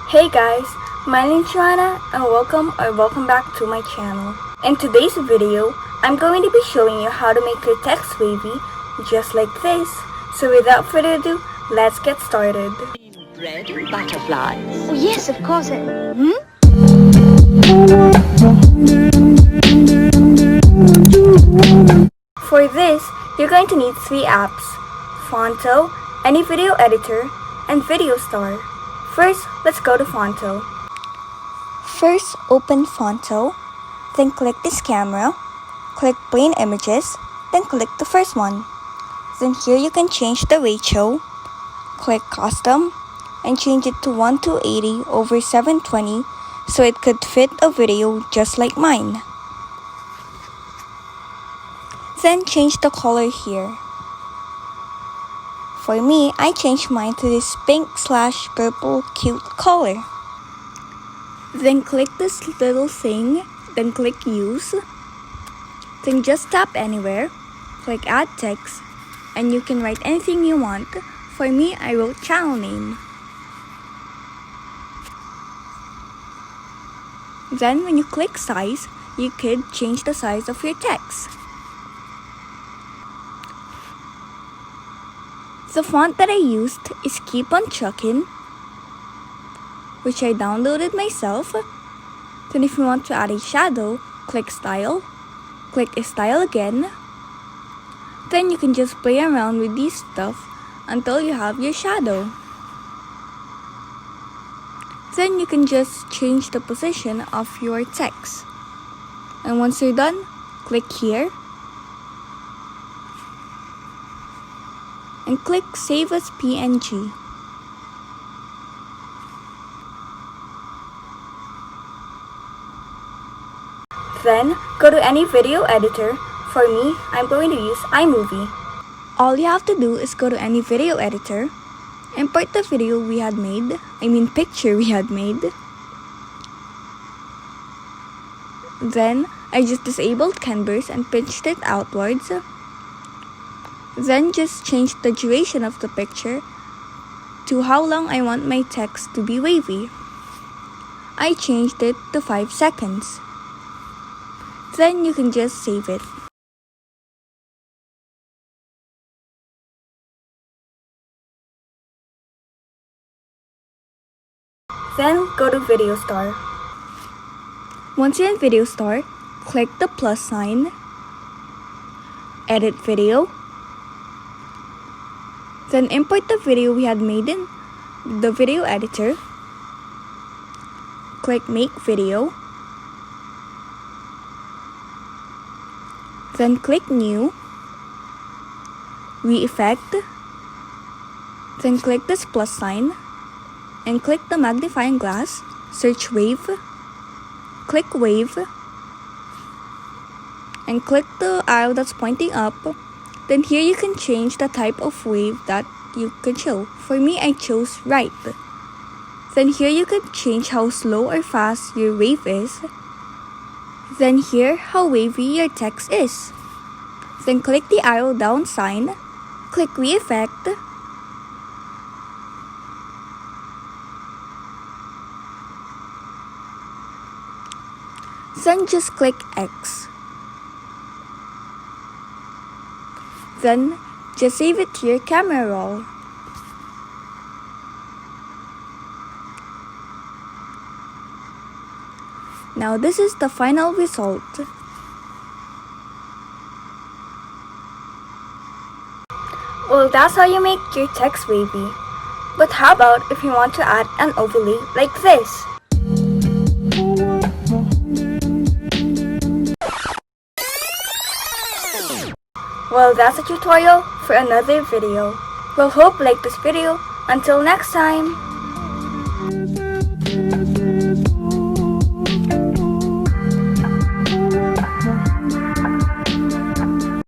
Hey guys, my name is Joanna and welcome back to my channel. In today's video, I'm going to be showing you how to make your text wavy just like this. So without further ado, let's get started. Bread and butterflies. Oh yes, of course. For this, you're going to need 3 apps: Fonto, any video editor, and Video Star. First, let's go to Fonto. First, open Fonto, then click this camera, click Plain Images, then click the first one. Then here you can change the ratio, click Custom, and change it to 1280/720 so it could fit a video just like mine. Then change the color here. For me, I changed mine to this pink/purple cute color. Then click this little thing, then click Use. Then just tap anywhere, click Add Text, and you can write anything you want. For me, I wrote channel name. Then when you click Size, you could change the size of your text. The font that I used is Keep on Truckin', which I downloaded myself. Then if you want to add a shadow, click Style, click Style again. Then you can just play around with these stuff until you have your shadow. Then you can just change the position of your text. And once you're done, click here. And click Save as PNG. Then, go to any video editor. For me, I'm going to use iMovie. All you have to do is go to any video editor, import the picture we had made. Then, I just disabled canvas and pitched it outwards. Then just change the duration of the picture to how long I want my text to be wavy. I changed it to 5 seconds. Then you can just save it. Then go to Video Star. Once you're in Video Star, click the plus sign, edit video. Then import the video we had made in the video editor. Click Make Video. Then click New, Re-Effect. Then click this plus sign and click the magnifying glass. Search Wave. Click Wave. And click the arrow that's pointing up. Then here you can change the type of wave that you can show. For me, I chose right. Then here you can change how slow or fast your wave is. Then here, how wavy your text is. Then click the arrow down sign. Click Re-Effect. Then just click X. Then, just save it to your camera roll. Now this is the final result. Well, that's how you make your text wavy. But how about if you want to add an overlay like this? Well, that's a tutorial for another video. Well, hope you like this video. Until next time.